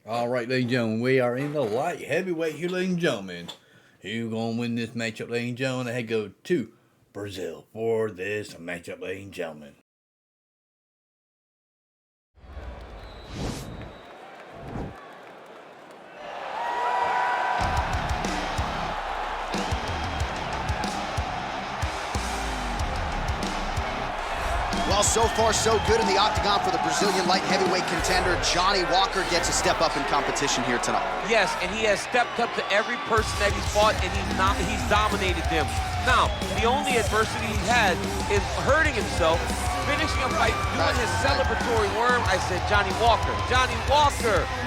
All right, ladies and gentlemen, we are in the light heavyweight here, ladies and gentlemen. Who's going to win this matchup, ladies and gentlemen? I go to Brazil for this matchup, ladies and gentlemen. Well, so far so good in the octagon for the Brazilian light heavyweight contender. Johnny Walker gets a step up in competition here tonight. Yes, and he has stepped up to every person that he's fought, and he's dominated them. Now, the only adversity he's had is hurting himself, finishing a fight, doing his celebratory worm. I said, Johnny Walker,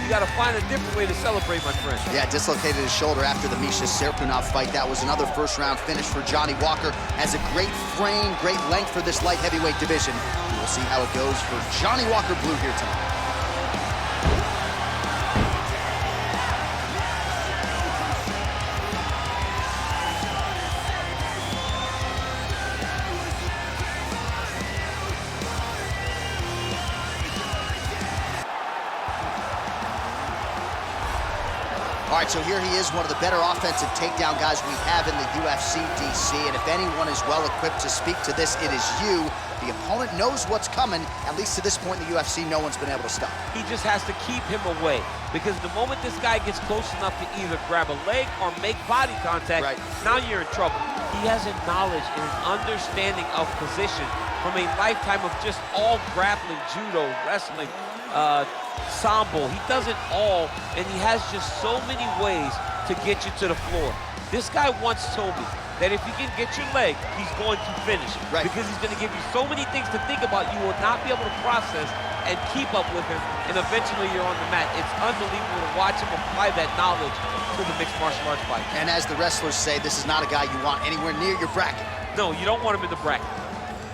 you got to find a different way to celebrate, my friend. Yeah, dislocated his shoulder after the Misha Serpunov fight. That was another first-round finish for Johnny Walker. Has a great frame, great length for this light heavyweight division. We'll see how it goes for Johnny Walker Blue here tonight. All right, so here he is, one of the better offensive takedown guys we have in the UFC, DC. And if anyone is well-equipped to speak to this, it is you. The opponent knows what's coming. At least to this point in the UFC, no one's been able to stop. He just has to keep him away, because the moment this guy gets close enough to either grab a leg or make body contact, now you're in trouble. He has a knowledge and an understanding of position from a lifetime of just all grappling, judo, wrestling, sambo. He does it all, and he has just so many ways to get you to the floor. This guy once told me that if you can get your leg, he's going to finish it. Because he's going to give you so many things to think about, you will not be able to process and keep up with him, and eventually you're on the mat. It's unbelievable to watch him apply that knowledge to the mixed martial arts fight. And as the wrestlers say, this is not a guy you want anywhere near your bracket. No, you don't want him in the bracket.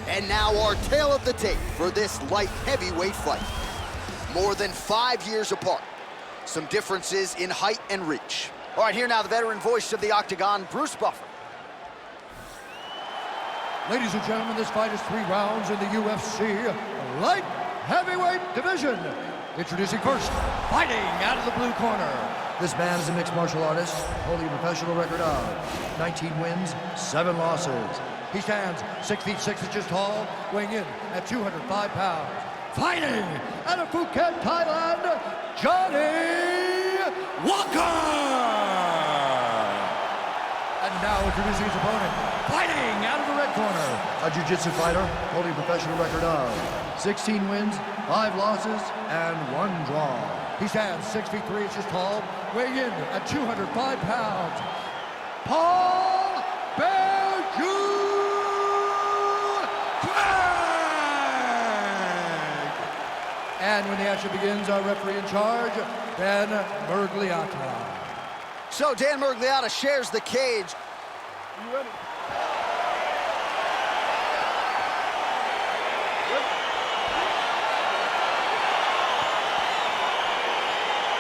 And now our tale of the tape for this light heavyweight fight. More than 5 years apart. Some differences in height and reach. All right, here now the veteran voice of the octagon, Bruce Buffer. Ladies and gentlemen, this fight is 3 rounds in the UFC light heavyweight division. Introducing first, fighting out of the blue corner. This man is a mixed martial artist, holding a professional record of 19 wins, 7 losses. He stands 6 feet 6 inches tall, weighing in at 205 pounds. Fighting out of Phuket, Thailand, Johnny Walker! And now introducing his opponent, fighting out of the red corner, a jiu-jitsu fighter holding a professional record of 16 wins, 5 losses, and 1 draw. He stands 6 feet 3 inches tall, weighing in at 205 pounds. Paul Berju! And when the action begins, our referee in charge, Dan Miragliotta. So Dan Miragliotta shares the cage. You ready?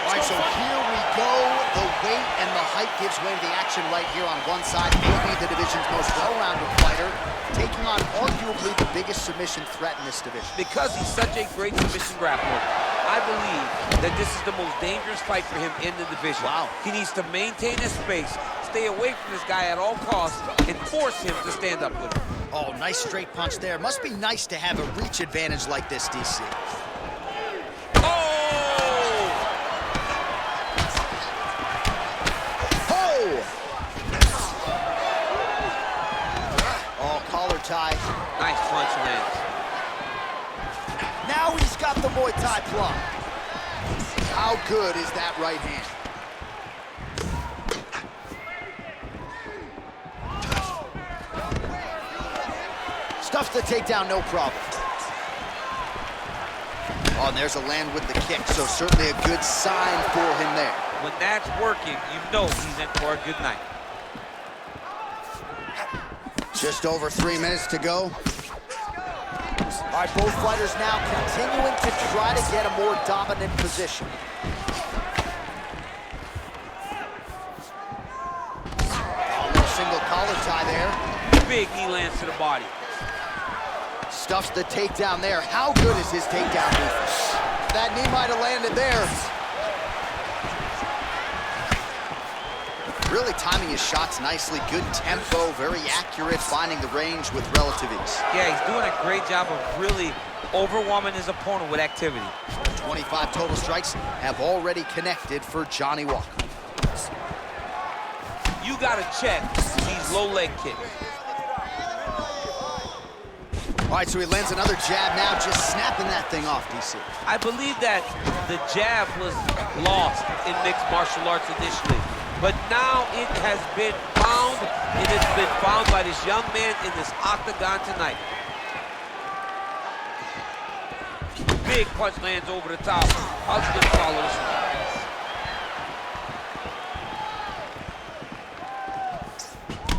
All right, so here we go. The weight and the height gives way to the action right here on one side. Maybe the division's most well-rounded fighter, taking on arguably the biggest submission threat in this division. Because he's such a great submission grappler, I believe that this is the most dangerous fight for him in the division. Wow. He needs to maintain his space, stay away from this guy at all costs, and force him to stand up with him. Oh, nice straight punch there. Must be nice to have a reach advantage like this, DC. Tie. Nice punch lands. Now he's got the Muay Thai plum. How good is that right hand? Stuffs the takedown, no problem. Oh, and there's a land with the kick, so certainly a good sign for him there. When that's working, you know he's in for a good night. Just over 3 minutes to go. All right, both fighters now continuing to try to get a more dominant position. Oh, no single collar tie there. Big knee lands to the body. Stuffs the takedown there. How good is his takedown defense? That knee might have landed there. Really timing his shots nicely. Good tempo, very accurate, finding the range with relative ease. Yeah, he's doing a great job of really overwhelming his opponent with activity. 25 total strikes have already connected for Johnny Walker. You gotta check these low leg kicks. All right, so he lands another jab now, just snapping that thing off, DC. I believe that the jab was lost in mixed martial arts initially, but now it has been found, and it's been found by this young man in this octagon tonight. Big punch lands over the top. How's he gonna follow this one?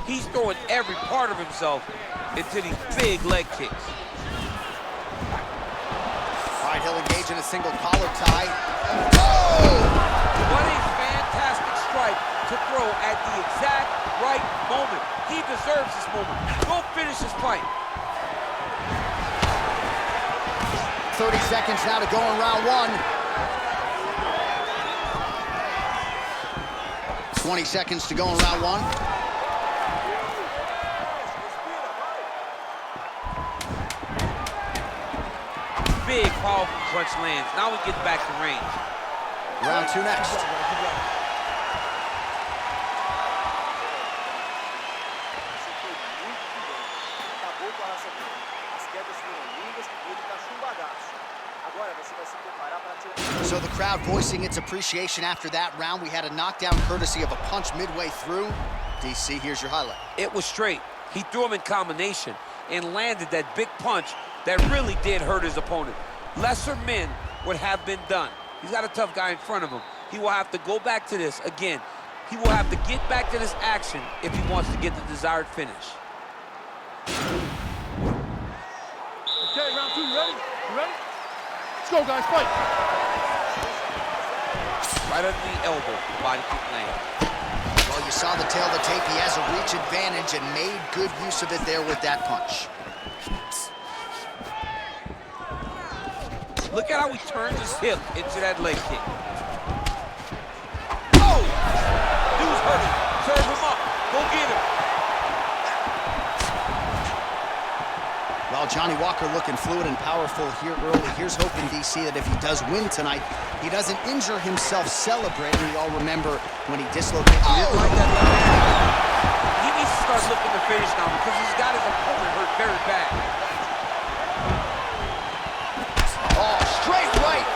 He's throwing every part of himself into these big leg kicks. All right, he'll engage in a single collar tie. Oh! What a fantastic strike to throw at the exact right moment. He deserves this moment. Go finish this fight. 30 seconds now to go in round one. 20 seconds to go in round one. Big, powerful punch lands. Now he gets back to range. Round two next. So the crowd voicing its appreciation after that round. We had a knockdown courtesy of a punch midway through. DC, here's your highlight. It was straight. He threw him in combination and landed that big punch that really did hurt his opponent. Lesser men would have been done. He's got a tough guy in front of him. He will have to go back to this again. He will have to get back to this action if he wants to get the desired finish. Okay, round two, you ready? You ready? Let's go, guys, fight. Right under the elbow, the body kick land. Well, you saw the tail of the tape. He has a reach advantage and made good use of it there with that punch. Look at how he turns his hip into that leg kick. Oh! Dude's hurting. Serve him up. Go get him. Well, Johnny Walker looking fluid and powerful here early. Here's hoping, DC, that if he does win tonight, he doesn't injure himself celebrating. We all remember when he dislocated. He didn't like that left hand. He needs to start looking to finish now because he's got his opponent hurt very bad. Oh, straight right.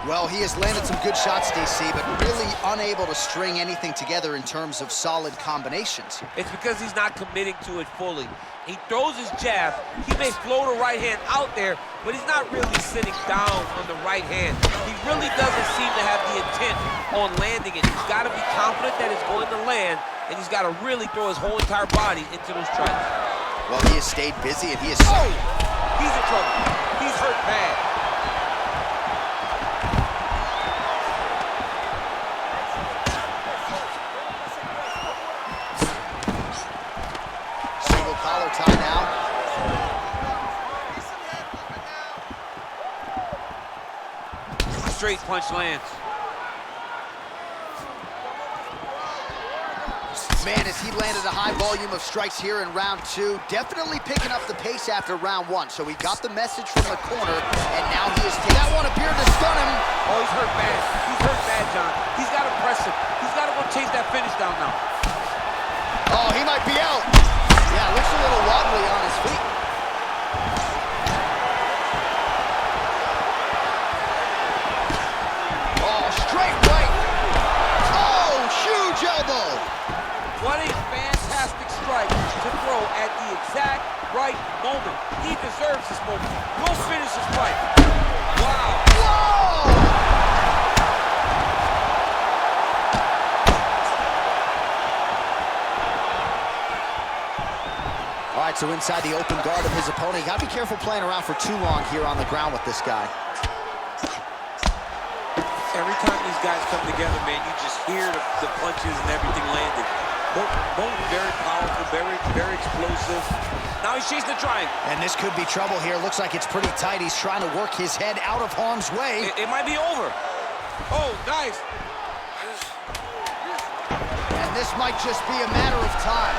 Well, he has landed some good shots, DC, but really unable to string anything together in terms of solid combinations. It's because he's not committing to it fully. He throws his jab. He may float a right hand out there, but he's not really sitting down on the right hand. He really doesn't seem to have the intent on landing it. He's got to be confident that it's going to land, and he's got to really throw his whole entire body into those strikes. Well, he has stayed busy, and he is... Oh! He's in trouble. He's hurt bad. Single collar tie now. Straight punch lands. Man, as he landed a high volume of strikes here in round two, definitely picking up the pace after round one. So he got the message from the corner, and now he is taking... That one appeared to stun him. Oh, he's hurt bad. He's hurt bad, John. He's got to press him. He's got to go chase that finish down now. Oh, he might be out. Yeah, looks a little wobbly on his feet. Oh, straight right. Oh, huge elbow. What a fantastic strike to throw at the exact right moment. He deserves this moment. Go finish this fight. Wow. Whoa! All right, so inside the open guard of his opponent. You got to be careful playing around for too long here on the ground with this guy. Every time these guys come together, man, you just hear the punches and everything landed. Both very powerful, very explosive. Now he's chasing the triangle. And this could be trouble here. Looks like it's pretty tight. He's trying to work his head out of harm's way. It might be over. Oh, nice. And this might just be a matter of time.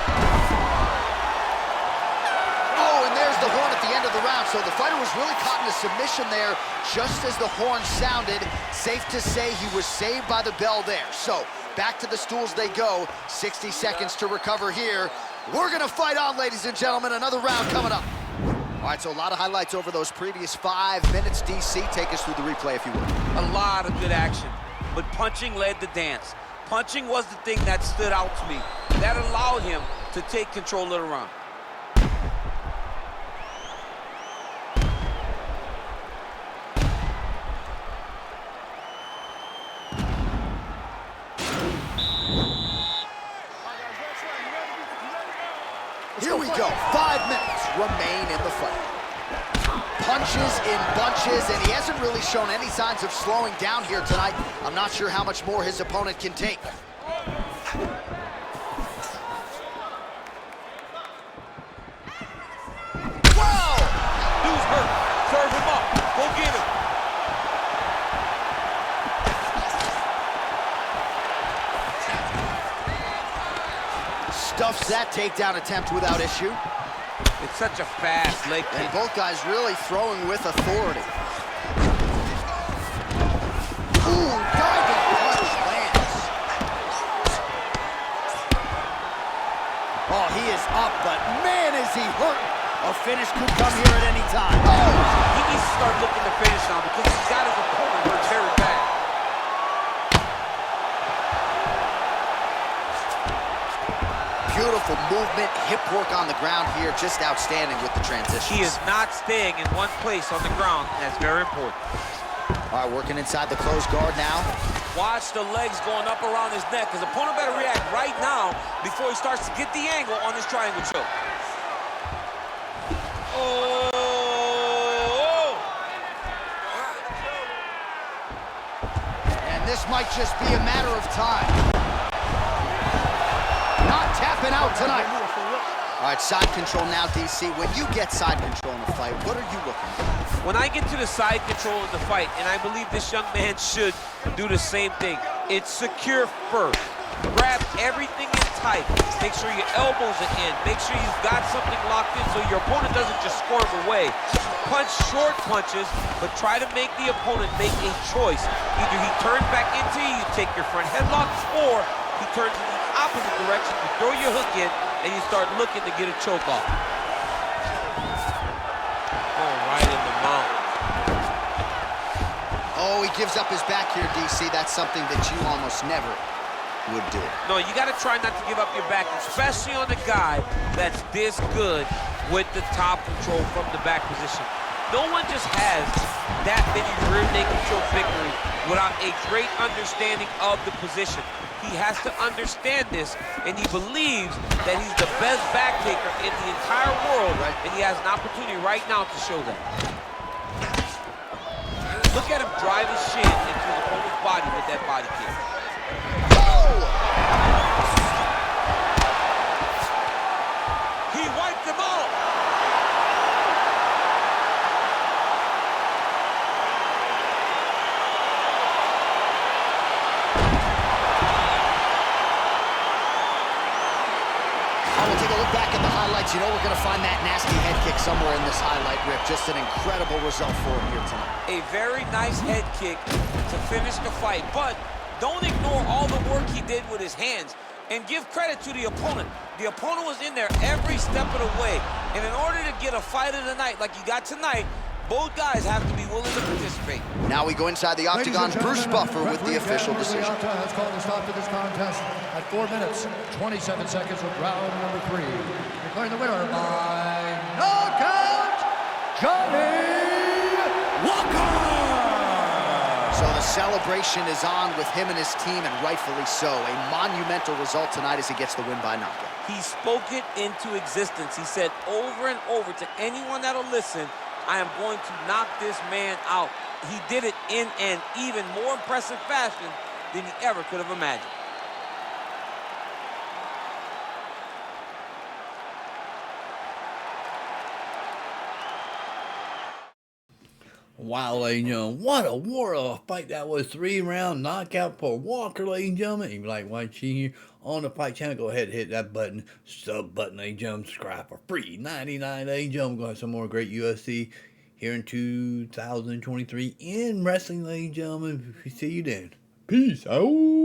Oh, and there's the horn at the end of the round. So the fighter was really caught in a submission there just as the horn sounded. Safe to say he was saved by the bell there. So back to the stools they go. 60 seconds to recover here. We're gonna fight on, ladies and gentlemen. Another round coming up. All right, so a lot of highlights over those previous 5 minutes. DC, take us through the replay if you would. A lot of good action, but punching led the dance. Punching was the thing that stood out to me. That allowed him to take control of the round. Here we go, 5 minutes remain in the fight. Punches in bunches, and he hasn't really shown any signs of slowing down here tonight. I'm not sure how much more his opponent can take. Whoa! Dude's hurt. Serve him up. Go get him. Stuffs that takedown attempt without issue. It's such a fast leg kick. And both guys really throwing with authority. Ooh, diving punch lands. Oh, he is up, but man, is he hurt. A finish could come here at any time. Oh! He needs to start looking to finish now because he's got his opponent hurt very bad. Beautiful movement, hip work on the ground here, just outstanding with the transitions. He is not staying in one place on the ground, and that's very important. All right, working inside the closed guard now. Watch the legs going up around his neck, because opponent better react right now before he starts to get the angle on this triangle choke. Oh! And this might just be a matter of time. Not tapping out tonight. All right, side control now, DC. When you get side control in a fight, what are you looking for? When I get to the side control in the fight, and I believe this young man should do the same thing, it's secure first. Grab everything in tight. Make sure your elbows are in. Make sure you've got something locked in so your opponent doesn't just swerve away. Punch short punches, but try to make the opponent make a choice. Either he turns back into you, you take your front headlock, or he turns in the opposite direction, you throw your hook in, and you start looking to get a choke off. Oh, right in the mouth. Oh, he gives up his back here, DC. That's something that you almost never would do. No, you got to try not to give up your back, especially on a guy that's this good with the top control from the back position. No one just has that many rear naked choke victories without a great understanding of the position. He has to understand this, and he believes that he's the best back taker in the entire world, and he has an opportunity right now to show that. Look at him drive his shin into the opponent's body with that body kick. He wiped him out. We'll take a look back at the highlights. You know we're going to find that nasty head kick somewhere in this highlight rip. Just an incredible result for him here tonight. A very nice head kick to finish the fight, but don't ignore all the work he did with his hands, and give credit to the opponent. The opponent was in there every step of the way, and in order to get a fight of the night like you got tonight, both guys have to be willing to participate. Now we go inside the octagon. Bruce Buffer with the official decision. Has called a stop to this contest at 4 minutes, 27 seconds of round number 3. Declaring the winner by knockout, Johnny Walker! So the celebration is on with him and his team, and rightfully so. A monumental result tonight as he gets the win by knockout. He spoke it into existence. He said over and over to anyone that'll listen, I am going to knock this man out. He did it in an even more impressive fashion than he ever could have imagined. Wow, ladies and gentlemen, what a war of a fight that was. 3-round knockout for Walker, ladies and gentlemen. If you like what you here on the Fight Channel, go ahead and hit that button, sub button, ladies and gentlemen, subscribe for free. 99, ladies and gentlemen. We're going to have some more great UFC here in 2023 in wrestling, ladies and gentlemen. We see you then. Peace out.